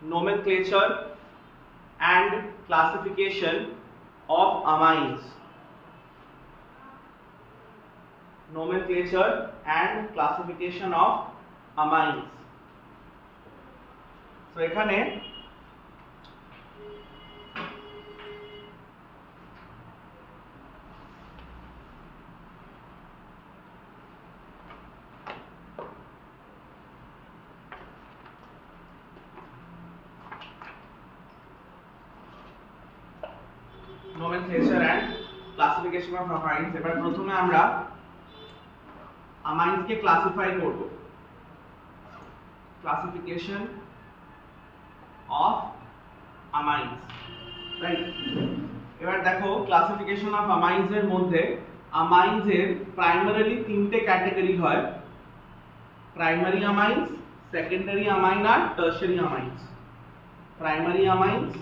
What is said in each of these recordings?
nomenclature and classification of amines. Nomenclature and classification of amines. So এখানে nomenclature and classification of amines. এবার প্রথমে আমরা amines কে classify করব। Classification of amines, right? এবার দেখো classification of amines এর মধ্যে amines এর প্রাইমারিলি তিনটে ক্যাটাগরি হয়, প্রাইমারি amines, সেকেন্ডারি amine আর tertiary amines। Primary amines,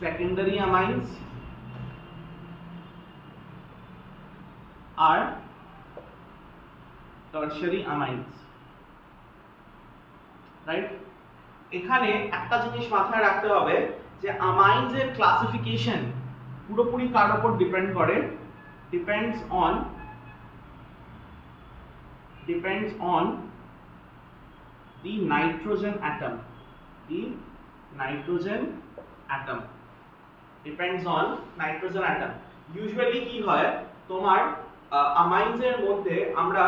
secondary amines আর tertiary amines, রাইট? এখানে একটা জিনিস মাথায় রাখতে হবে যে amines এর ক্লাসিফিকেশন পুরোপুরি কার উপর ডিপেন্ড করে, depends on the nitrogen atom, depends on nitrogen atom। Usually কি হয় তোমার amines এর মধ্যে আমরা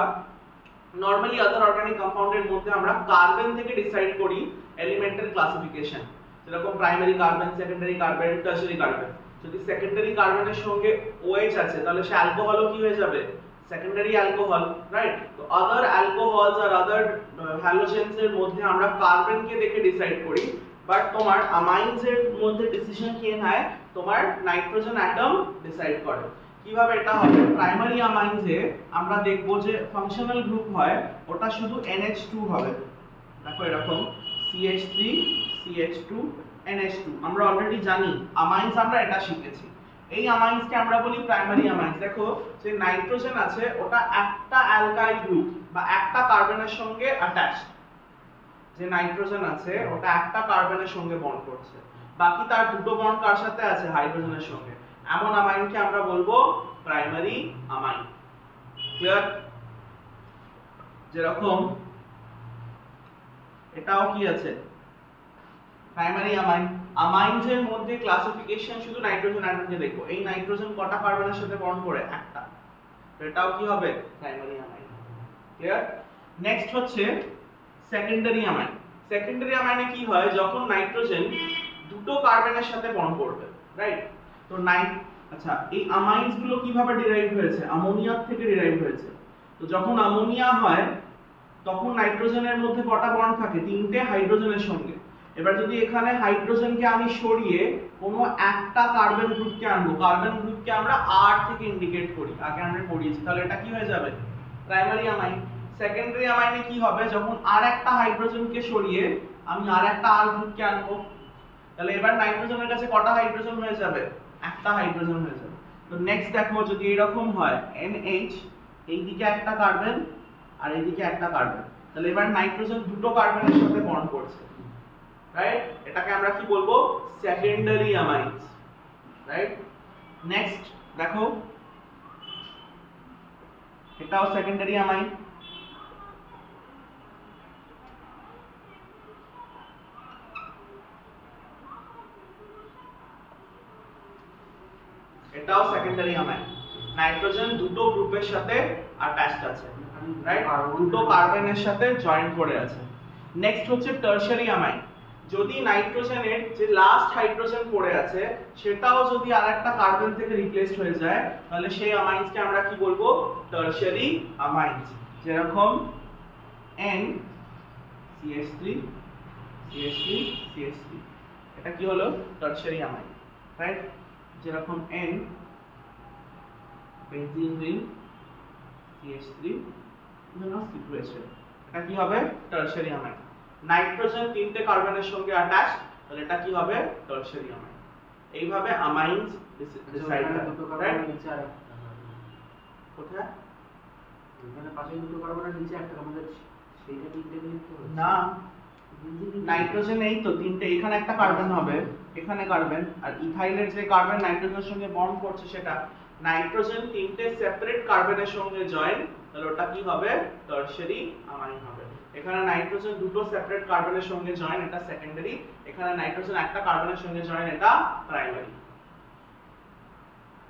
নরমালি আদার অর্গানিক কম্পাউন্ডের মধ্যে আমরা কার্বন থেকে ডিসাইড করি এলিমেন্টের ক্লাসিফিকেশন, যেরকম primary carbon, secondary carbon, tertiary carbon. যদি সেকেন্ডারি কার্বনের সঙ্গে OH আছে তাহলে সে অ্যালকোহলও কি হয়ে যাবে, সেকেন্ডারি অ্যালকোহল, রাইট? তো আদার অ্যালকোহলস আর আদার হ্যালোজেনস এর মধ্যে আমরা কার্বনকে দেখে ডিসাইড করি, বাট তোমার amines এর মধ্যে ডিসিশন কে নেয়, তোমার নাইট্রোজেন অ্যাটম ডিসাইড করে। কিভাবে এটা হবে, প্রাইমারি amines এ আমরা দেখব যে ফাংশনাল গ্রুপ হয় ওটা শুধু NH2 হবে। দেখো এরকম CH3 CH2 NH2, আমরা অলরেডি জানি amines, আমরা এটা শিখেছি। এই amines কে আমরা বলি প্রাইমারি amines। দেখো যে নাইট্রোজেন আছে ওটা একটা অ্যালকাইল গ্রুপ বা একটা কার্বনের সঙ্গে অ্যাটাচড, যে নাইট্রোজেন আছে ওটা একটা কার্বনের সঙ্গে বন্ড করছে, বাকি তার দুটো বন্ড কার সাথে আছে, হাইড্রোজেনের সঙ্গে। এমন অ্যামাইনকে আমরা বলবো প্রাইমারি অ্যামাইন। ক্লিয়ার? যেরকম এটাও কি আছে, প্রাইমারি অ্যামাইন। অ্যামাইনস এর মধ্যে ক্লাসিফিকেশন শুধু নাইট্রোজেন অ্যাটমকে দেখো, এই নাইট্রোজেন কটা কার্বনের সাথে বন্ড করে, একটা, তো এটাও কি হবে, প্রাইমারি অ্যামাইন। ক্লিয়ার? নেক্সট হচ্ছে সেকেন্ডারি অ্যামাইন। সেকেন্ডারি অ্যামাইনে কি হয়, যখন নাইট্রোজেন দুটো কার্বনের সাথে বন্ড করবে, রাইট? তো আচ্ছা, এই অ্যামাইনস গুলো কিভাবে ডিরাইভ হয়েছে, অ্যামোনিয়া থেকে ডিরাইভ হয়েছে। তো যখন অ্যামোনিয়া হয় তখন নাইট্রোজেনের মধ্যে কটা বন্ড থাকে, তিনটে, হাইড্রোজেনের সঙ্গে। এবার যদি এখানে হাইড্রোজেনকে আমি সরিয়ে কোনো একটা কার্বন গ্রুপকে আনবো, কার্বন গ্রুপকে আমরা R থেকে ইন্ডিকেট করি, আগে আমরা পড়িয়েছি, তাহলে এটা কি হয়ে যাবে, প্রাইমারি অ্যামাইন। সেকেন্ডারি অ্যামাইনে কি হবে, যখন আর একটা হাইড্রোজেনকে সরিয়ে আমি আর একটা R গ্রুপকে আনবো, তাহলে এবার নাইট্রোজেনের কাছে কটা হাইড্রোজেন হয়ে যাবে, একটা হাইড্রোজেন হয়ে যাবে। তো নেক্সট দেখো যদি এরকম হয় NH, এইদিকে একটা কার্বন আর এইদিকে একটা কার্বন, তাহলে এবার নাইট্রোজেন দুটো কার্বনের সাথে বন্ড করছে, রাইট? এটাকে আমরা কি বলবো, সেকেন্ডারি অ্যামাইনস, রাইট? নেক্সট দেখো এটাও সেকেন্ডারি অ্যামাইন। এটাও সেকেন্ডারি অ্যামাইন, নাইট্রোজেন দুটো গ্রুপের সাথে অ্যাটাচড আছে, রাইট? দুটো কার্বনের সাথে জয়েন্ট করে আছে। নেক্সট হচ্ছে টারশিয়ারি অ্যামাইন। যদি নাইট্রোজেনের যে লাস্ট হাইড্রোজেন পড়ে আছে সেটাও যদি আরেকটা কার্বন থেকে রিপ্লেসড হয়ে যায় তাহলে সেই অ্যামাইনসকে আমরা কি বলবো, টারশিয়ারি অ্যামাইনস। যেরকম N CH3 CH3 CH3, এটা কি হলো, টারশিয়ারি অ্যামাইন, রাইট? যেরকম N benzene ring CH3 secretion, এটা কি হবে, টারশিয়ারি অ্যামাইন। নাইট্রোজেন তিনটে কার্বনের সঙ্গে অ্যাটাচ, তাহলে এটা কি হবে, টারশিয়ারি অ্যামাইন। এইভাবে অ্যামাইনস ডিসাইড হয়, রাইট? কোথায়, এখানে পাশে দুটো কার্বনের নিচে একটা আমাদের সেইটা তিনটে লিখতে হবে না, নাইট্রোজেন এই তো তিনটে, এখানে একটা কার্বন হবে, এখানে কার্বন, আর ইথাইলের যে কার্বন নাইট্রোজেনের সঙ্গে বন্ড করছে সেটা, নাইট্রোজেন তিনটে সেপারেট কার্বনের সঙ্গে জয়েন, তাহলে ওটা কি হবে? টারশিয়ারি আমাইন হবে। এখানে নাইট্রোজেন দুটো সেপারেট কার্বনের সঙ্গে জয়েন, এটা সেকেন্ডারি। এখানে নাইট্রোজেন একটা কার্বনের সঙ্গে জয়েন, এটা প্রাইমারি।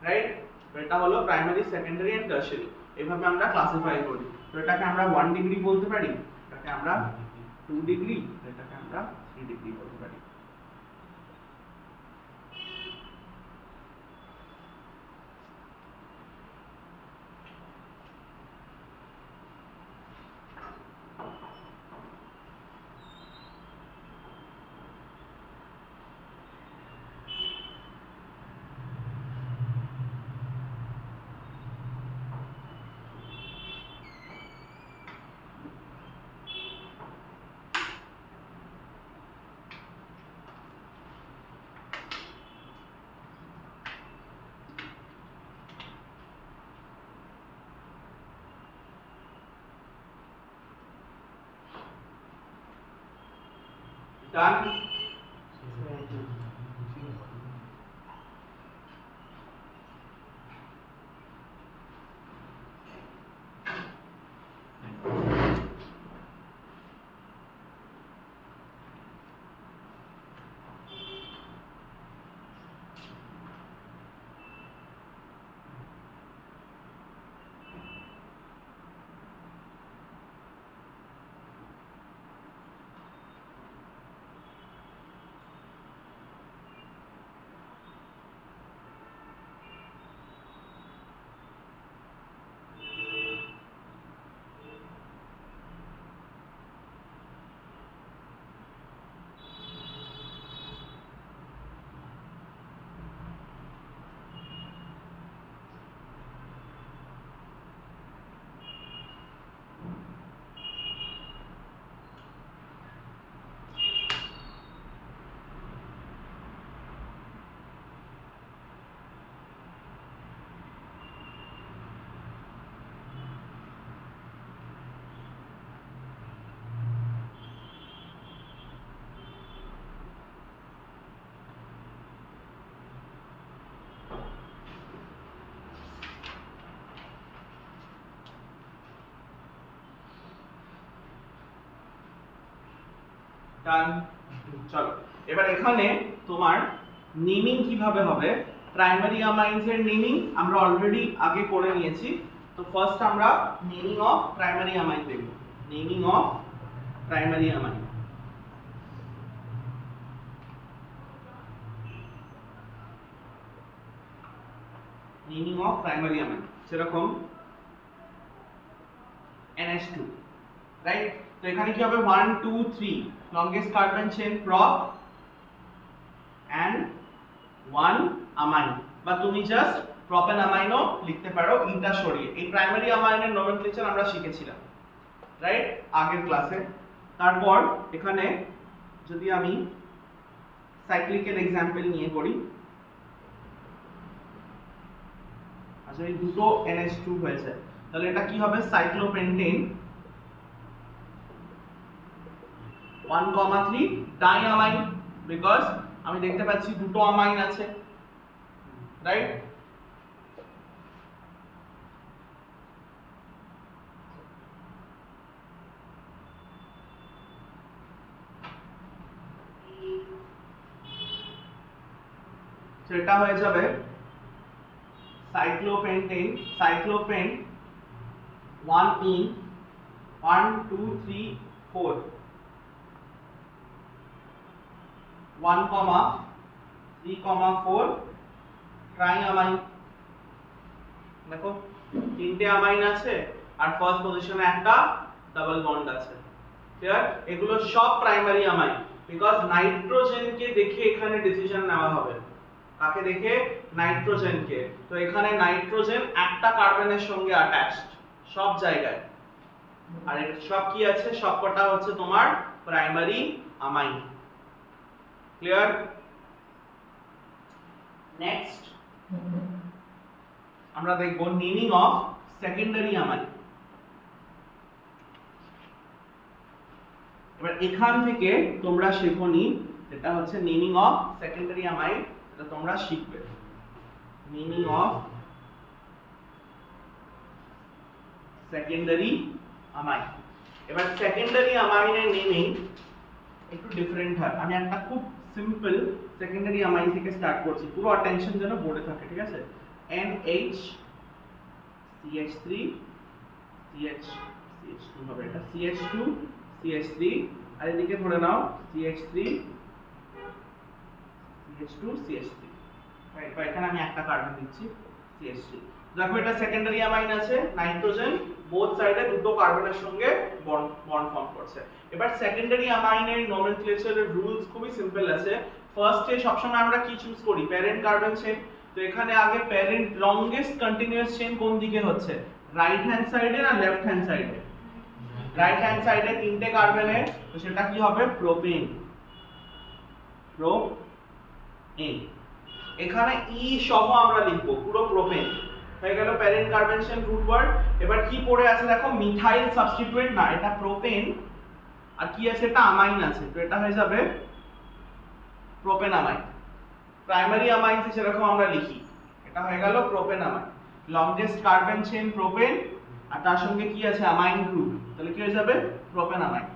রাইট? তো এটা হলো প্রাইমারি, সেকেন্ডারি এন্ড টারশিয়ারি। এভাবে আমরা ক্লাসিফাই করি। তো এটাকে আমরা 1 ডিগ্রি বলতে পারি, এটাকে আমরা 2 ডিগ্রি, এটাকে আমরা 3 ডিগ্রি বলতে পারি। Done? Done? চলো এবার এখানে তোমার নেমিং কিভাবে হবে, প্রাইমারি অ্যামাইনস এর নেমিং আমরা অলরেডি আগে করে নিয়েছি। তো ফার্স্ট আমরা নেমিং অফ প্রাইমারি অ্যামাইন দেখব। Naming of primary amine, naming of primary amine সেরকম NH2, রাইট? তো এখানে কি হবে 1 2 3 longest carbon chain prop and 1 amine, বা তুমি জাস্ট প্রোপেন অ্যামাইনও লিখতে পারো ইটা সরিয়ে। এই প্রাইমারি অ্যামাইনের নোমেনক্লেচার আমরা শিখেছিলাম, রাইট, আগের ক্লাসে। তারপর এখানে যদি আমি সাইক্লিকের এক্সাম্পল নিয়ে করি, আচ্ছা এই দুটো NH2 হয়েছে, তাহলে এটা কি হবে? সাইক্লোপেন্টেন 1,3 ডাইঅ্যামাইন, বিকজ আমি দেখতে পাচ্ছি দুটো অ্যামাইন আছে, রাইট? সেটা হয়ে যাবে সাইক্লোপেন্টেন, সাইক্লোপেন 1 in 1 2 3 4 1, 3, 4 ট্রাইঅ্যামাইন। দেখো তিনটে অ্যামাইন আছে আর ফার্স্ট পজিশনে একটা ডাবল বন্ড আছে। ক্লিয়ার? এগুলো সব প্রাইমারি অ্যামাইন, বিকজ নাইট্রোজেনকে দেখে এখানে ডিসিশন নেওয়া হবে। কাকে দেখে? নাইট্রোজেনকে। তো এখানে নাইট্রোজেন একটা কার্বনের সঙ্গে অ্যাটাচড সব জায়গায়, আর এটা সব কি আছে? সবকটা হচ্ছে তোমার প্রাইমারি অ্যামাইন। ক্লিয়ার? নেক্সট আমরা দেখব নেমিং অফ সেকেন্ডারি অ্যামাইন। এবার এখান থেকে তোমরা শেখনি যেটা হচ্ছে নেমিং অফ সেকেন্ডারি অ্যামাইন, এটা তোমরা শিখবে। Naming of secondary amine. এবার সেকেন্ডারি অ্যামাইনের নেমিং একটু ডিফারেন্ট হয়। আমি একটা খুব সিম্পল সেকেন্ডারি অ্যামাইন থেকে স্টার্ট করছি, পুরো অ্যাটেনশন যেন বোর্ডে থাকে, ঠিক আছে? NH CH3 CH2 হবে, এটা CH2 CH3, আর এদিকে ধরে নাও CH3 CH2 CH3, রাইট? তো এখানে আমি একটা কার্বন দিচ্ছি CH3। দেখো এটা সেকেন্ডারি অ্যামাইন আছে, নাইট্রোজেন বোথ সাইডে দুটো কার্বনের সঙ্গে বন্ড ফর্ম করছে। এবার সেকেন্ডারি অ্যামাইনের নোমেনক্লেচারের রুলস খুবই সিম্পল আছে। ফার্স্টে সবসময় আমরা কি চুজ করি? Parent carbon chain. তো এখানে আগে প্যারেন্ট লংগেস্ট কন্টিনিউয়াস চেইন কোন দিকে হচ্ছে? রাইট হ্যান্ড সাইডে না লেফট হ্যান্ড সাইডে? রাইট হ্যান্ড সাইডে তিনটে কার্বনের, তো সেটা কি হবে? প্রোপেন। এখানে ই সহ আমরা লিখবো পুরো প্রোপেন। হয়ে গেল parent carbon chain root word. এবার কি পড়ে আছে দেখো, মিথাইল সাবস্টিটুয়েন্ট না, এটা প্রোপেন, আর কি আছে? এটা আমাইন আছে, তো এটা হয়ে যাবে প্রোপেন আমাইন। প্রাইমারি আমাইন যেরকম আমরা লিখি, এটা হয়ে গেল propane amine. Longest carbon chain propane, আর তার সঙ্গে কি আছে? আমাইন গ্রুপ, তাহলে কি হয়ে যাবে? প্রোপেন আমাইন।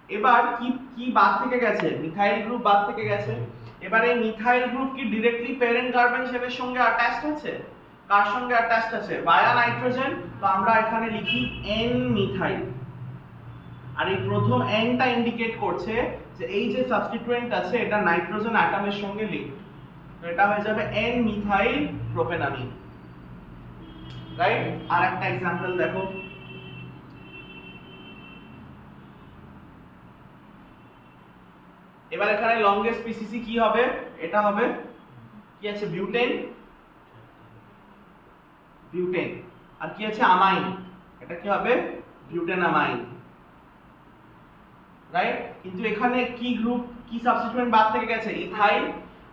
এবার কি বাদ থেকে গেছে? মিথাইল গ্রুপ বাদ থেকে গেছে। এবার এই মিথাইল গ্রুপ কি ডাইরেক্টলি প্যারেন্ট কার্বন চেইনের সঙ্গে অ্যাটাচড আছে? কার সঙ্গে অ্যাটাচড আছে? বায়া নাইট্রোজেন, তো আমরা এখানে লিখি N মিথাইল। আর এই প্রথম N টা ইন্ডিকেট করছে যে এই যে সাবস্টিটুয়েন্ট আছে এটা নাইট্রোজেন অ্যাটমের সঙ্গে লিংকড, তো এটা হয়ে যাবে N মিথাইল প্রোপেনামিন, রাইট? আর একটা एग्जांपल দেখো, এবার এখানে লংগেস্ট পিসিসি কি হবে? এটা হবে কি আছে? বিউটেন। আর কি আছে? আমাইন, এটা কি হবে? Butane amine, right? কিন্তু এখানে কি গ্রুপ, কি সাবস্টিটুয়েন্ট বাদ থেকে গেছে? ইথাইল।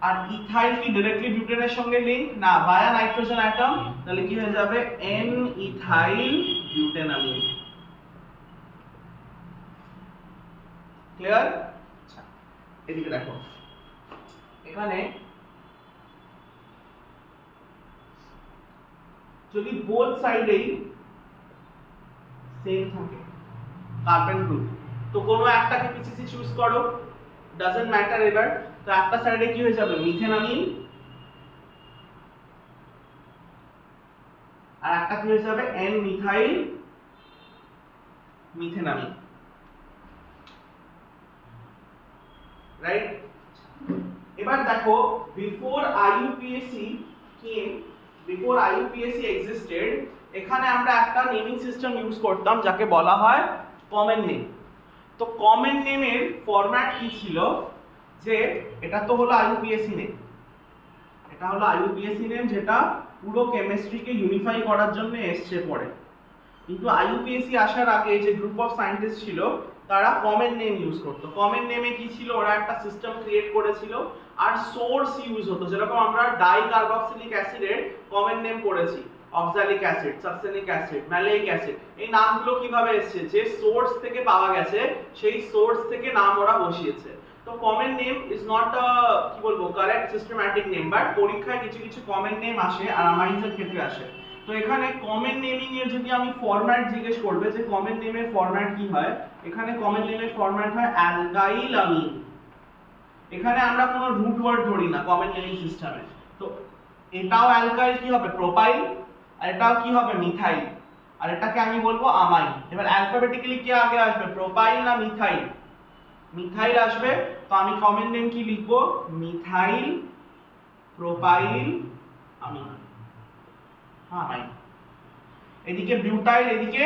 আর ইথাইল কি ডাইরেক্টলি বিউটেনের সঙ্গে লিংক না, বায়া নাইট্রোজেন অ্যাটম, তাহলে কি হয়ে যাবে? N ethyl butanamine. ক্লিয়ার? আচ্ছা, এদিকে দেখো, এখানে যদি বোথ সাইডেই সেম থাকে কার্বন গ্রুপ, তো কোনো একটাকে পিসিসি চুজ করো, ডাজন্ট ম্যাটার। এবার তো একটা সাইডে কি হয়ে যাবে? মিথেনামিন, আর একটা কি হয়ে যাবে? N methyl methanamine, right? এবার দেখো, বিফোর IUPAC existed, এখানে আমরা একটা নেমিং সিস্টেম ইউজ করতাম যাকে বলা হয় কমন নেম। তো কমন নেমের ফরম্যাট কি ছিল? যে এটা তো হলো IUPAC নেম, এটা হলো IUPAC নেম যেটা পুরো কেমিস্ট্রিকে ইউনিফাই করার জন্য এসছে পরে। কিন্তু IUPAC আসার আগে যে গ্রুপ অফ সায়েন্টিস্ট ছিল তারা কমন নেম ইউজ করতো। কমন নেমে কি ছিল? ওরা একটা সিস্টেম ক্রিয়েট করেছিল, আর সোর্স ইউজ হতো। যেরকম আমরা ডাইকার্বক্সিলিক অ্যাসিডের কমন নেম পড়েছি, oxalic acid, succinic acid, maleic acid. এই নামগুলো কিভাবে এসেছে? যে সোর্স থেকে পাওয়া গেছে সেই সোর্স থেকে নাম ওরা বসিয়েছে। তো কমন নেম ইজ নট কি বলবো কারেক্ট সিস্টেম্যাটিক নেম, বাট পরীক্ষায় কিছু কিছু কমন নেম আসে, আর আমাইন্সের ক্ষেত্রে আসে। তো এখানে কমন নেমিং এর যদি আমি ফরম্যাট জিজ্ঞেস করবে যে কমন নেমের ফরম্যাট কি হয়, এখানে কমন নেমের ফরম্যাট হয় অ্যালকাইল আমিন। এখানে আমরা কোনো রুট ওয়ার্ড ধরি না কমন নেমিং সিস্টেমে। তো এটাও অ্যালকাইল কি হবে? প্রোপাইল। আর এটাও কি হবে? মিথাইল। আর এটাকে আমি বলবো আমাইন। এবার অ্যালফাবেটিক্যালি কি আগে আসবে? প্রোপাইল না মিথাইল? মিথাইল আসবে। তো আমি কমন নেম কি লিখবো? মিথাইল প্রোপাইল আমিন। আমাইন। এদিকে বিউটাইল, এদিকে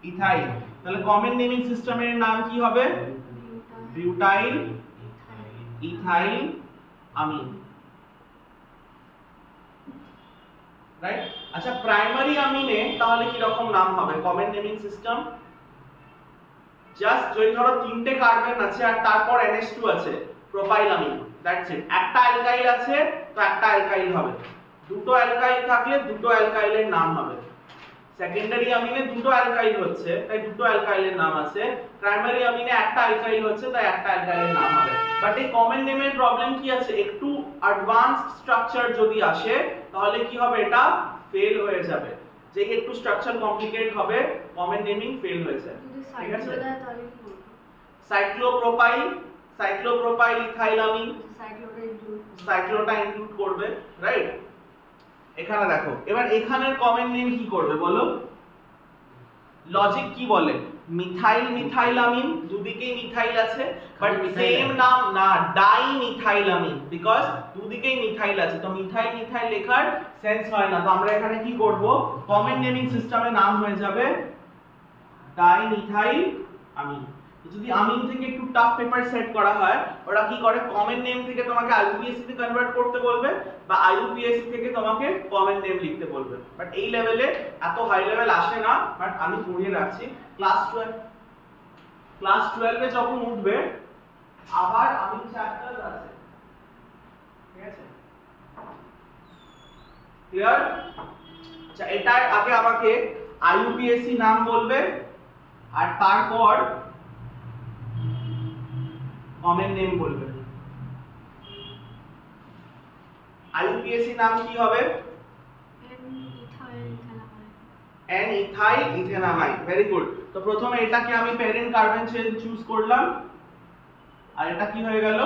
ইথাইল, তাহলে কমন নেমিং সিস্টেমের নাম কি হবে? বিউটাইল ইথাইল আমিন, রাইট? আচ্ছা, প্রাইমারি আমিনে তাহলে কি রকম নাম হবে কমন নেমিং সিস্টেম? জাস্ট যদি ধরো তিনটে কার্বন আছে আর তারপর NH2 আছে, প্রোপাইল আমিন, দ্যাটস ইট। একটা অ্যালকাইল আছে তো একটা অ্যালকাইল হবে, দুটো অ্যালকাইল থাকলে দুটো অ্যালকাইলের নাম হবে। সেকেন্ডারি অ্যামিনে দুটো অ্যালকাইল হচ্ছে তাই দুটো অ্যালকাইলের নাম আছে, প্রাইমারি অ্যামিনে একটা অ্যালকাইল হচ্ছে তাই একটা অ্যালকাইলের নাম হবে। বাট এই কমন নেমের প্রবলেম কি আছে, একটু অ্যাডভান্সড স্ট্রাকচার যদি আসে তাহলে কি হবে, এটা ফেল হয়ে যাবে। যে একটু স্ট্রাকচার কমপ্লিকেট হবে কমন নেমিং ফেল হয়ে যায়। ঠিক আছে, সাইক্লোপ্রোপাইল, সাইক্লোপ্রোপাইল ইথাইলামিন, সাইক্লোটা ইনক্লুড করবে, রাইট। এখানে দেখো এবার এখানের কমন নেম কি করবে বলো, লজিক কি বলে, মিথাইল মিথাইলামিন, দুদিকেই মিথাইল আছে বাট সেম নাম না, ডাই মিথাইলামিন, বিকজ দুদিকেই মিথাইল আছে তো মিথাইল মিথাইল লেখার সেন্স হয় না। তো আমরা এখানে কি করব, কমন নেমিং সিস্টেমে নাম হয়ে যাবে ডাই মিথাইল আমিন। যদি আমিন থেকে একটু টাফ পেপার সেট করা হয়, ওরা কি করে কমন নেম থেকে তোমাকে আইইউপিএসসি তে কনভার্ট করতে বলবে বা আইইউপিএসসি থেকে তোমাকে কমন নেম লিখতে বলবে। বাট এই লেভেলে এত হাই লেভেল আসে না, বাট আমি পড়িয়ে রাখছি। ক্লাস 12 এ যখন উঠবে আবার আমিন চ্যাপ্টার আছে, ঠিক আছে, ক্লিয়ার? আচ্ছা, এটার আগে আমাকে আইইউপিএসসি নাম বলবে আর তারপর কমন নেম বলবে। আইইউপিএসসি নাম কি হবে, N ethyl ethanamine. Very good. তো প্রথমে এটাকে আমি প্যারেন্ট কার্বন চেন চুজ করলাম আর এটা কি হয়ে গেল,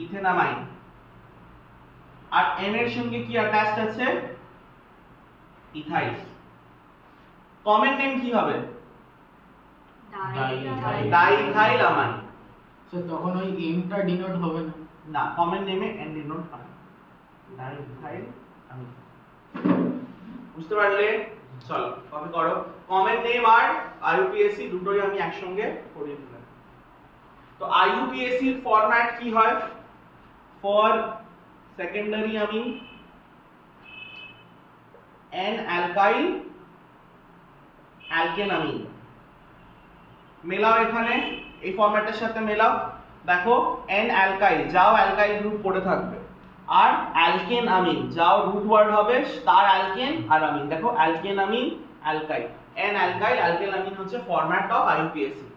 ইথেনামাইন। আর এন এর সঙ্গে কি অ্যাটাচড আছে, ইথাইল। কমন নেম কি হবে, ডাইইথাইলামাইন। সো তখন ওই এমটা ডিনোট হবে না, না কমন নেমে এন ডিনোট হয়, ডাইইথাইলামিন। বুঝতে পারলে? চলো কপি করো। কমন নেম আর আইইউপিএসসি দুটোই আমি একসঙ্গে পড়িয়ে দিলাম। তো আইইউপিএসসি এর ফরম্যাট কি হয়, for secondary amine N alkyl alkane amine. মেলাও এখানে এই ফরম্যাটের সাথে মেলাও। দেখো এন অ্যালকাইল যাও অ্যালকাইল গ্রুপ পড়ে থাকবে, আর অ্যালকেন অ্যামিন যাও রুট ওয়ার্ড হবে তার অ্যালকেন আর অ্যামিন। দেখো alkane amine alkyl, N alkyl alkane amine হচ্ছে format of IUPAC.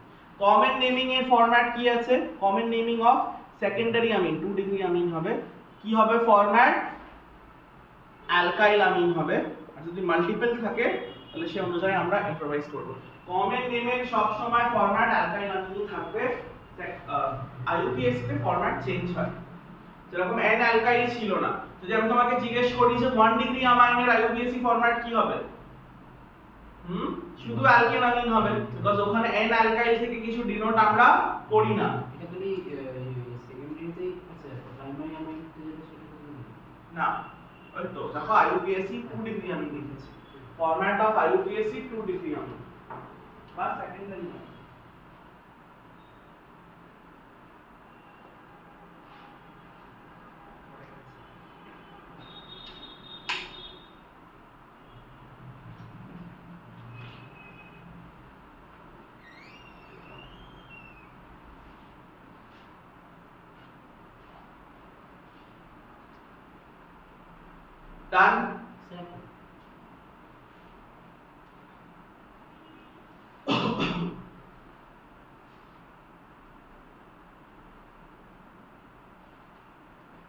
Common naming এর ফরম্যাট কি আছে, common naming of secondary amine 2 degree amine হবে, কি হবে ফরম্যাট, অ্যালকাইল অ্যামিন হবে। আর যদি মাল্টিপল থাকে তাহলে সেই অনুযায়ী আমরা ইম্প্রোভাইজ করব। কমন নেমের সব সময় ফরম্যাট অ্যালকাইল অ্যামিনই থাকবে, আইইউপিএসসি তে ফরম্যাট চেঞ্জ হয়। যেরকম এন অ্যালকাইল ছিল না, যদি আমি তোমাকে জিজ্ঞেস করি যে 1 ডিগ্রি অ্যামাইনের আইইউপিএসসি ফরম্যাট কি হবে, শুধু অ্যালকেন অ্যামিন হবে, বিকজ ওখানে এন অ্যালকাইল থেকে কিছু ডিনোট আমরা করি না। এটা খালি সেকেন্ডারিতেই আছে, প্রাইমারি অ্যামিন না ওই তো দেখো আইইউপিএসসি 2 ডিগ্রি অ্যামিন লিখেছে, format of IUPAC 2 degree amine বা secondary. Done.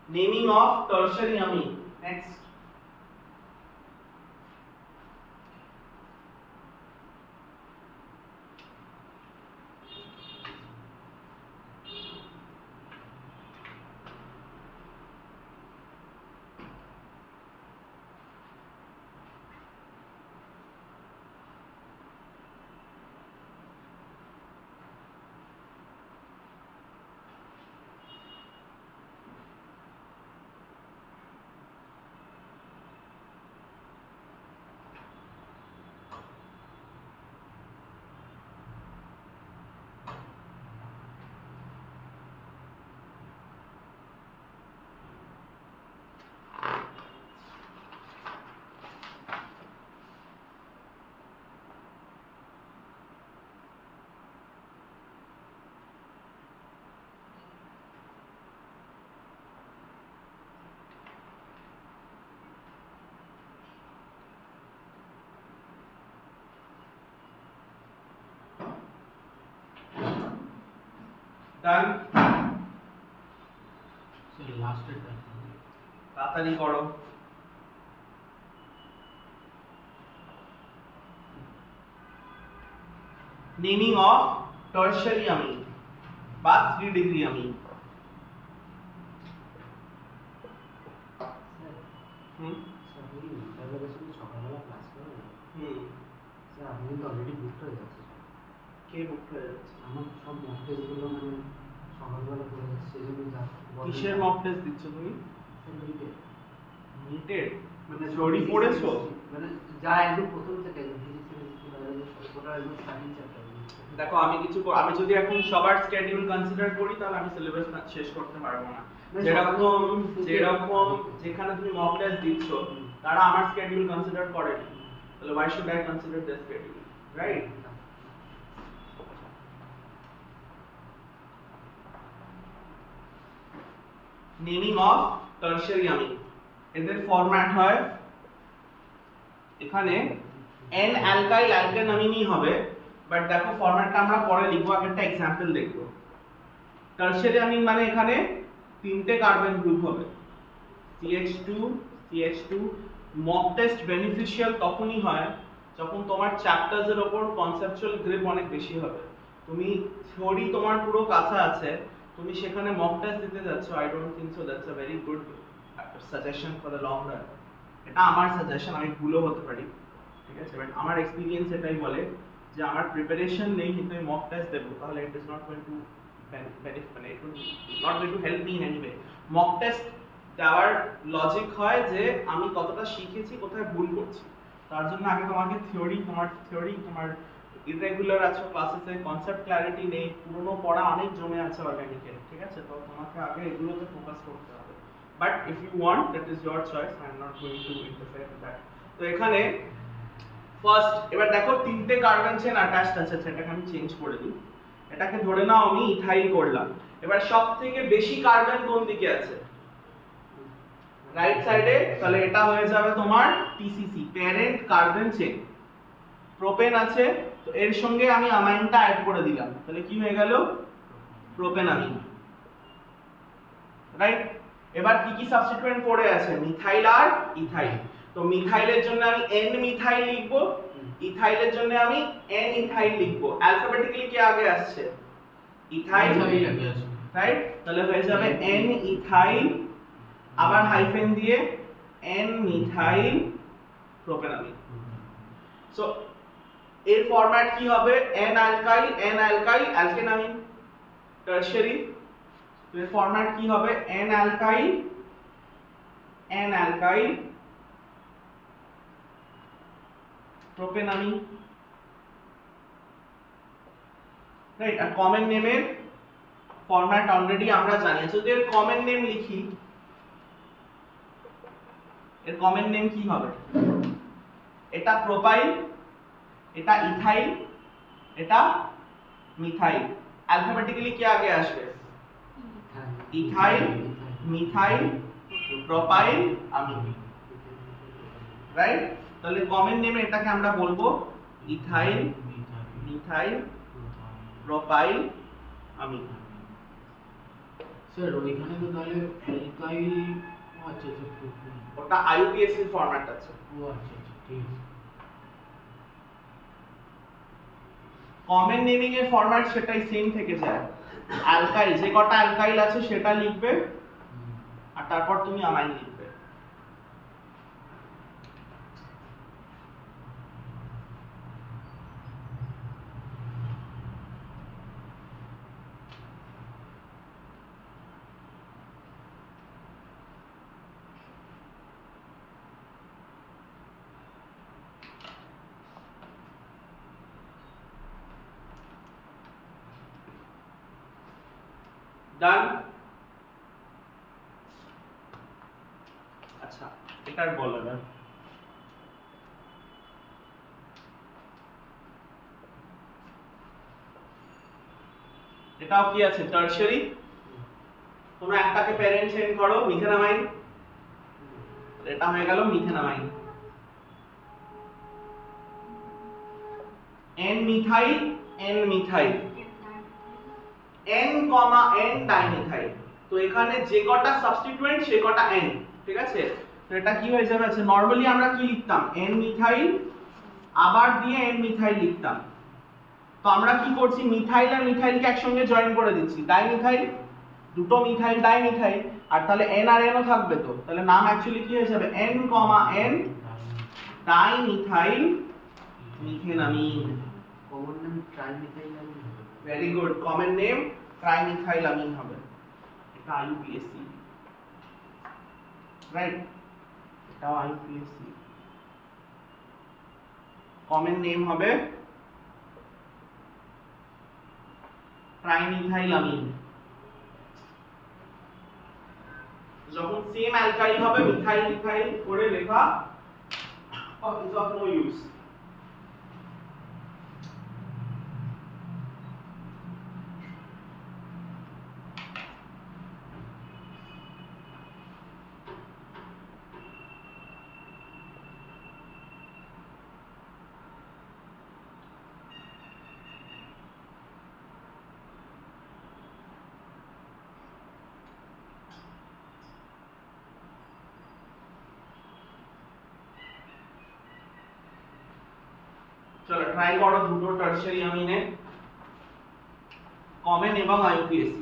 Naming of tertiary amine. Next. Done. Sir লাস্টেরটা তাড়াতাড়ি করো। নেমিং অফ টারশারি অ্যামিন বা 3 ডিগ্রি অ্যামিন। হুম স্যার ওই ইন্টারভেলেশন সকালবেলা ক্লাস করে হুম স্যার আপনি কিন্তু অলরেডি বুকড হয়ে যাচ্ছে স্যার। কে বুক হয়ে যাচ্ছে? আমার সব মক টেস্টগুলো মানে সকালবেলা করে যাচ্ছে সেই জন্য কিসের মক টেস্ট দিচ্ছ তুমি? লিমিটেড লিমিটেড মানে থিওরি পড়েছো? মানে যা একদম প্রথম থেকে ফিজিক্স কেমিস্ট্রি বায়োলজি সবকটা একদম স্টার্টিং চ্যাপ্টার। দেখো আমি যদি এখন সবার স্কেডিউল কনসিডার করি তাহলে আমি সিলেবাস শেষ করতে পারবো না। যেরকম যেখানে তুমি মক টেস্ট দিচ্ছ তারা আমার স্কেডিউল কনসিডার করেনি, তাহলে why should I consider their schedule, right? Naming of tertiary amine, এদের ফরম্যাট হয় এখানে n অ্যালকাইল অ্যালকেন অ্যামিনই হবে, বাট দেখো ফরম্যাটটা আমরা পরে লিখবো, আগে একটা एग्जांपल দেখবো। টারশারি অ্যামিন মানে এখানে তিনটে কার্বন গ্রুপ হবে, CH2 CH2। Mock test beneficial তখনই হয় যখন তোমার চ্যাপ্টারস এর উপর কনসেপচুয়াল গ্রিপ অনেক বেশি হবে, তুমি থিওরি তোমার পুরো কাছে আছে, তুমি সেখানে মক টেস্ট দিতে যাচ্ছ। I don't think so that's a very good suggestion for the long run. এটা আমার সাজেশন, আমি ভুলও হতে পারি, ঠিক আছে, বাট আমার এক্সপেরিয়েন্স এটাই বলে যে আমার প্রিপারেশন নেই কিন্তু আমি মক টেস্ট দেব, তাহলে it is not going two benefit, মানে it will not going to help me in any way. Mock test দেওয়ার লজিক হয় যে আমি কতটা শিখেছি, কোথায় ভুল করছি, তার জন্য আগে তোমাকে তোমার ইররেগুলার আছে ক্লাসেসে, কনসেপ্ট ক্ল্যারিটি নেই, পুরনো পড়া অনেক জমে আছে অর্গানিকে, ঠিক আছে, তো তোমাকে আগে এগুলোতে ফোকাস করতে হবে। But if you want that is your choice, I am not going to interfere with that. তো এখানে ফার্স্ট এবার দেখো তিনটে কার্বন চেন অ্যাটাচড আছে, সেটাকে আমি চেঞ্জ করে দিই, এটাকে ধরে নাও আমি ইথাইল করলাম। এবার সবথেকে বেশি কার্বন কোন দিকে আছে? রাইট সাইডে, তাহলে এটা হয়ে যাবে তোমার TCC, parent carbon chain. Propane আছে, তো এর সঙ্গে আমি অ্যামাইনটা অ্যাড করে দিলাম, তাহলে কি হয়ে গেল? Propane amine, right. এবার কি কি সাবস্টিটিউয়েন্ট পড়ে আছে? মিথাইল আর ইথাইল। তো মিথাইলের জন্য আমি n মিথাইল লিখব, ইথাইলের জন্য আমি n ইথাইল লিখব। অ্যালফাবেটিক্যালি কি আগে আসছে? ইথাইল আগে আসছে, রাইট। তাহলে হয়ে যাবে n ইথাইল, আবার হাইফেন দিয়ে n মিথাইল প্রোপেনামিন। সো এর ফরম্যাট কি হবে? n alkyl alkane amine tertiary. তো এর ফরম্যাট কি হবে? n alkyl propanamine, right. আর কমন নেমের ফরম্যাট অলরেডি আমরা জানি। যদি এর কমন নেম লিখি, এর কমন নেম কি হবে? এটা প্রোপাইল, এটা ইথাইল, এটা মিথাইল। অ্যালফাবেটিক্যালি কি আগে আসবে? Ethyl, methyl, propyl, amine, right. তাহলে কমন নেমে এটাকে আমরা বলবো ethyl, methyl, propyl, amine. Sir ওইখানে তো তাহলে অ্যালকাইল, আচ্ছা ওটা IUPAC এর ফরম্যাট আছে। ও আচ্ছা ঠিক আছে। কমন নেমিং এর ফরম্যাট সেটাই সেম থেকে যায়। অ্যালকাইল, যে কটা অ্যালকাইল আছে সেটা লিখবে, আর তারপর তুমি অ্যামাইন লিখবে। ডান। আচ্ছা, এটার বলো না, এটাও কি আছে? টারশারি। তোমরা একটাকে প্যারেন্ট চেইন করো, মিথেনামাইন, এটা হয়ে গেল মিথেনামাইন। n methyl, n methyl, n, n dimethyl. তো এখানে যে কটা সাবস্টিটুয়েন্ট সে কটা n, ঠিক আছে? তো এটা কি হয়ে যাবে? আচ্ছা নরমালি আমরা কি লিখতাম? n মিথাইল আবার দিয়ে n মিথাইল লিখতাম। তো আমরা কি করছি? মিথাইল আর মিথাইলকে একসঙ্গে জয়েন করে দিচ্ছি, ডাইমিথাইল, দুটো মিথাইল ডাইমিথাইল, আর তাহলে n আর n ও থাকবে। তো তাহলে নাম অ্যাকচুয়ালি কি হয়ে যাবে? n, n dimethyl methanamine. Common name trimethylamine. Very good, common name trimethylamine হবে। এটা IUPAC, রাইট? এটা IUPAC, কমন নেম হবে ট্রাইমিথাইলামিন। যখন সেম অ্যালকাইল হবে মিথাইল মিথাইল করে লেখা is of no use. চলো ট্রাই করো দুটো টারশিয়ারি অ্যামিনে কমন এবং IUPAC।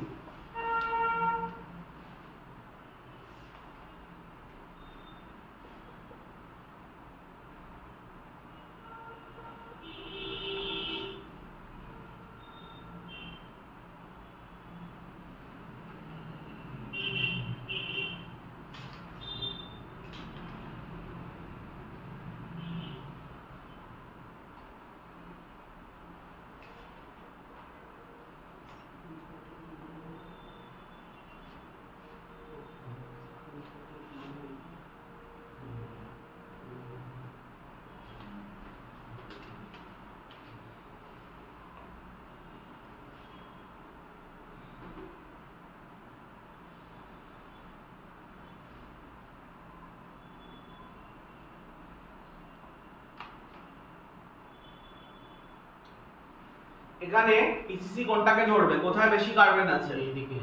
এখানে পিসিসি কোনটাকে ধরবে? কোথায় বেশি কার্বন আছে? এইদিকে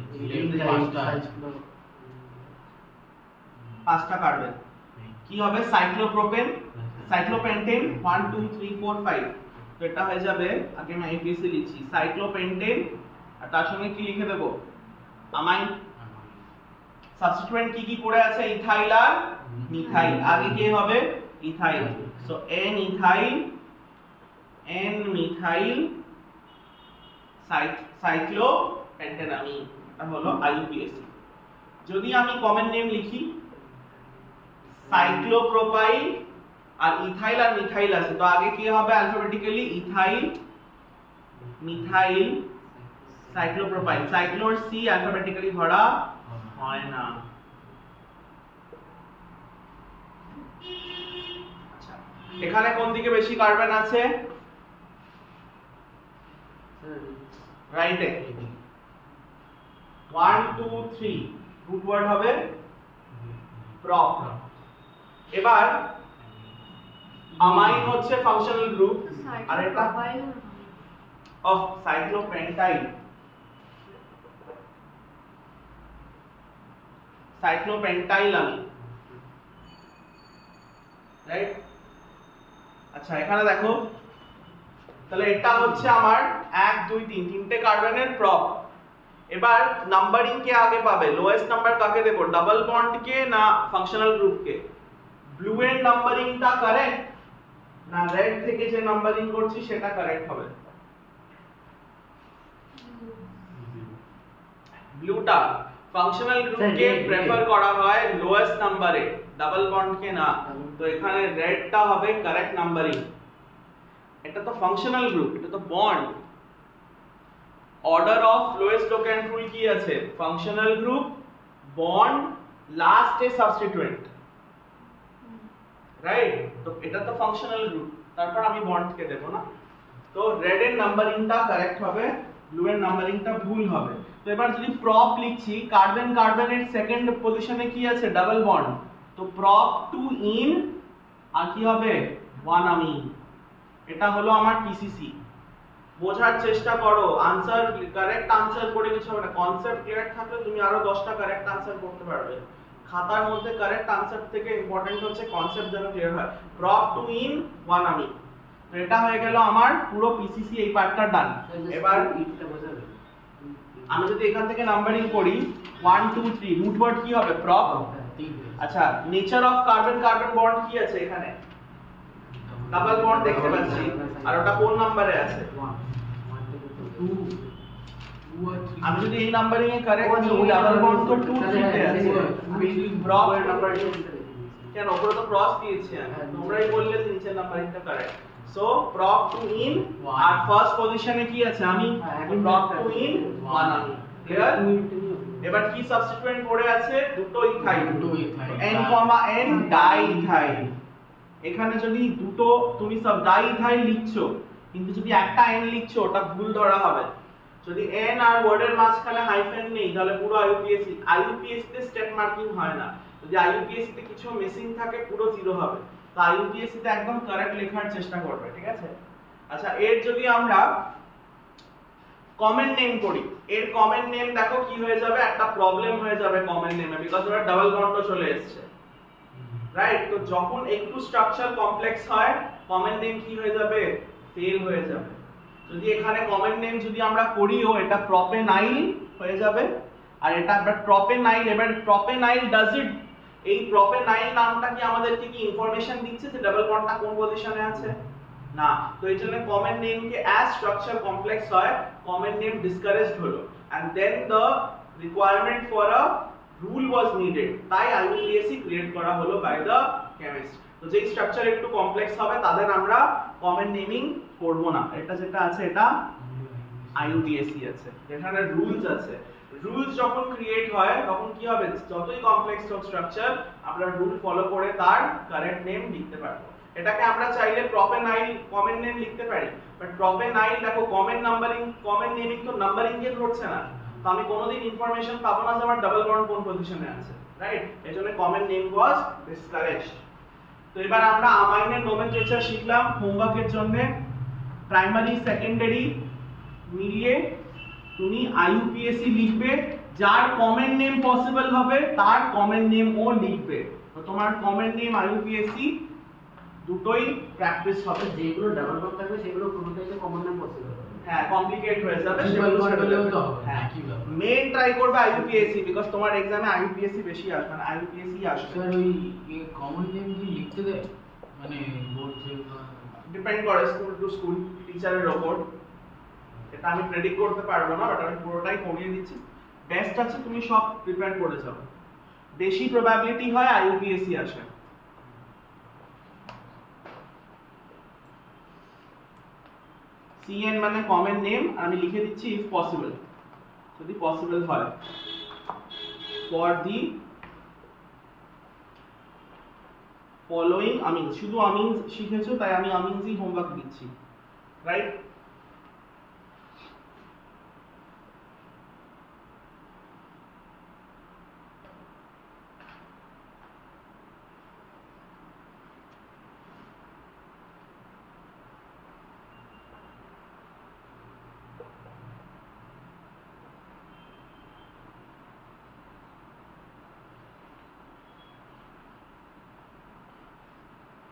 পাঁচটা কার্বন। কি হবে? Cyclopropane, cyclopentane 1 2 3 4 5। তো এটা হয়ে যাবে, আগে আমি IUPAC লিখছি, সাইক্লোপেন্টেন, আর তার সঙ্গে কি লিখে দেব? আমাইন। সাবস্টিটুয়েন্ট কি কি পড়ে আছে? ইথাইল আর মিথাইল। আগে কি হবে? Ethyl. So n ethyl, n methyl, cyclopentanamine. এটা হলো IUPAC। যদি আমি কমন নেম লিখি, সাইক্লোপ্রোপাইল আর ইথাইল আর মিথাইল আছে, তো আগে কি হবে? Alphabetically ethyl, methyl, cyclopropyl. সাইক্লোর সি অ্যালফাবেটিক্যালি ধরা হয় না। আচ্ছা এখানে কোন দিকে বেশি কার্বন আছে? রাইটে 1 2 3 রুট ওয়ার্ড হবে প্রপ। এবার আমাইন হচ্ছে ফাংশনাল গ্রুপ, আর এটা সাইক্লোপেন্টাইল, সাইক্লোপেন্টাইলামিন, রাইট? আচ্ছা এখানে দেখো, তাহলে এটা হচ্ছে আমার 1 2 3 তিনটে কার্বনের প্রপ। এবার নাম্বারিং কে আগে পাবে? লোয়েস্ট নাম্বার কাকে দেব? ডাবল বন্ড কে না ফাংশনাল গ্রুপ কে? ব্লু এর নাম্বারিংটা কারেক্ট না রেড থেকে যে নাম্বারিং করছি সেটা কারেক্ট হবে? ব্লুটা ফাংশনাল গ্রুপ কে প্রেফার করা হয় লোয়েস্ট নাম্বারে, ডাবল বন্ড কে না। তো এখানে রেডটা হবে কারেক্ট নাম্বারিং। এটা তো ফাংশনাল গ্রুপ, এটা তো bond. Order of lowest locant rule কি আছে? ফাংশনাল গ্রুপ, বন্ড, লাস্টে সাবস্টিটুয়েন্ট, রাইট? তো এটা তো ফাংশনাল গ্রুপ, তারপর আমি বন্ড কে দেব না। তো রেড এর নাম্বারিংটা কারেক্ট হবে, ব্লু এর নাম্বারিংটা ভুল হবে। তো এবার যদি প্রপ লিখছি, কার্বন কার্বনের সেকেন্ড পজিশনে কি আছে? Double bond. তো প্রপ টু ইন আর কি হবে? 1 আমিন। এটা হলো আমার পিসিসি। বোঝার চেষ্টা করো, আনসার কারেক্ট আনসার করে কিছু হবে না, কনসেপ্ট ক্লিয়ার থাকলে তুমি আরো 10টা কারেক্ট আনসার করতে পারবে। খাতার মধ্যে কারেক্ট আনসার থেকে ইম্পর্টেন্ট হচ্ছে কনসেপ্ট যেন ক্লিয়ার হয়। প্রপ টু ইন ওয়ান আমি, তো এটা হয়ে গেল আমার পুরো পিসিসি এই পার্টটা ডান। এবার আমি যদি এখান থেকে নাম্বারিং করি 1 2 3, রুট ওয়ার্ড কি হবে? প্রপ। আচ্ছা, nature of carbon, carbon bond কি আছে এখানে? ডাবল বন্ড দেখতে পাচ্ছি, আর ওটা কোন নম্বরে আছে? আমি যদি এই নাম্বারিং এ কারেক্ট নিই, ডাবল বন্ড তো 2 3 তে আছে। প্রপ এর নাম্বারিং কেন? উপরে তো ক্রস দিয়েছি আমি, তোমরাই বললে যে নিচের নাম্বারিংটা correct. So prop two ene, আর ফার্স্ট পজিশনে কি আছে? আমি প্রপ টু ইন 1 আমি। ক্লিয়ার? এবার কি সাবস্টিটিউয়েন্ট পড়ে আছে? দুটো ইথাইল, n, n ডাইইথাইল। এখানে যদি দুটো তুমি সব ডাইইথাইল লিখছো, কিন্তু যদি একটা n লিখছো ওটা ভুল ধরা হবে। যদি n আর ওয়ার্ডের মাঝখানে হাইফেন নেই তাহলে পুরো আইইউপিএসি, আইইউপিএসি তে স্টেপ মার্কিং হয় না। যদি আইইউপিএসি তে কিছু মিসিং থাকে পুরো জিরো হবে। তো আইইউপিএসি তে একদম কারেক্ট লেখার চেষ্টা করবে, ঠিক আছে? আচ্ছা, এর যদি আমরা কমন নেম করি, এর কমন নেম দেখো কি হয়ে যাবে? একটা প্রবলেম হয়ে যাবে কমন নেমে, বিকজ ওটা ডাবল বন্ড চলে এসেছে, রাইট? তো যখন একটু স্ট্রাকচার কমপ্লেক্স হয় কমন নেম কি হয়ে যাবে? ফেল হয়ে যাবে। যদি এখানে কমন নেম যদি আমরা করিও, এটা প্রপেনাইল হয়ে যাবে, আর এটা আবার প্রপেনাইল। এবার প্রপেনাইল ডাজ ইট, এই প্রপেনাইল নামটা কি আমাদেরকে কি ইনফরমেশন দিচ্ছে যে ডাবল বন্ডটা কোন পজিশনে আছে? না। তো এই জন্য কমন নেমকে অ্যাজ স্ট্রাকচার কমপ্লেক্স হয়, কমন নেম ডিসকারেজড হলো, and then the requirement for a rule was needed. তাই আইইউপিএসি ক্রিয়েট করা হলো বাই দ্য কেমিস্ট। তো যেই স্ট্রাকচার একটু কমপ্লেক্স হবে তাদের আমরা কমন নেমিং করব না। এটা যেটা আছে এটা আইইউপিএসি আছে, যেখানে রুলস আছে। রুলস যখন ক্রিয়েট হয় তখন কি হবে? যতই কমপ্লেক্স হোক স্ট্রাকচার, আমরা রুল ফলো করে তার কারেক্ট নেম লিখতে পারবো। এটাকে আমরা চাইলে প্রপেনাইল কমন নেম লিখতে পারি, বাট প্রপেনাইল দেখো কমন নাম্বারিং, কমন নেমিং তো নাম্বারিং কে ধরছে না, তো আমি কোনোদিন ইনফরমেশন পাবো না যে আমার ডাবল বন্ড কোন পজিশনে আছে, রাইট? এজন্য কমন নেম ওয়াজ ডিসকারেজড। তো এবার আমরা আমাইনের নোমেনক্লেচার শিখলাম হোমওয়ার্কের জন্য। প্রাইমারি সেকেন্ডারি মিলিয়ে তুমি আইইউপিএসি লিখবে, যার কমন নেম পসিবল হবে তার কমন নেম ও লিখবে। তো তোমার কমন নেম আইইউপিএসি দুটোই প্র্যাকটিস হবে। যেগুলো ডাবল বন্ড থাকবে সেগুলো কোনোটাই কমন নাম পসিবল হবে। হ্যাঁ, কমপ্লিকেট হয়ে যাবে, সেগুলো ছেড়ে তো হবে। হ্যাঁ, মেইন ট্রাই করবে আইইউপিএসি, বিকজ তোমার এক্সামে আইইউপিএসি বেশি আসবে না, আইইউপিএসি আসবে। স্যার ওই কমন নেম কি লিখতে দেয়? মানে বলছে ডিপেন্ড করে স্কুল টু স্কুল, টিচারের উপর। এটা আমি প্রেডিক্ট করতে পারবো না, বাট আমি পুরোটাই করিয়ে দিচ্ছি। বেস্ট আছে তুমি সব প্রিপেয়ার করে যাও, বেশি প্রবাবিলিটি হয় আইইউপিএসি আসে। সিএন মানে কমন নেম, আমি লিখে দিচ্ছি ইফ পসিবল, যদি পসিবল হয়। ফর দি ফলোইং আমিনস, শুধু আমিনস শিখেছো তাই আমি আমিনসই হোমওয়ার্ক দিচ্ছি, রাইট?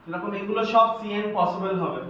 এরকম এগুলো সব সিএন পসিবল হবে।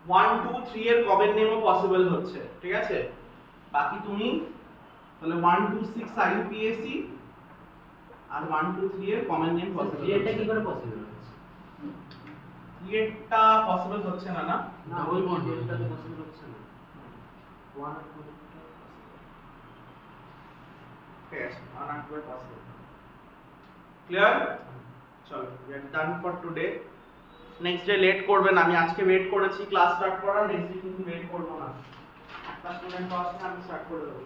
1 2 3 এর কমন নেমও পসিবল হচ্ছে, ঠিক আছে? বাকি তুমি তাহলে 1 2 6 IUPAC আর 1 2 3 এর কমন নেম পসিবল। এটা কি করে পসিবল হচ্ছে? এটা পসিবল হচ্ছে না না? না Double bond. এটা তো পসিবল হচ্ছে না। 1 আর 2 ঠিক আছে, 1 আর 2 পসিবল। ক্লিয়ার? চলো, we are done for today. Next day late করবেন, আমি আজকে ওয়েট করেছি ক্লাস স্টার্ট করার, নেক্সট ডে কিন্তু ওয়েট করব না। একটা স্টুডেন্ট আসলে আমি স্টার্ট করে দেবো।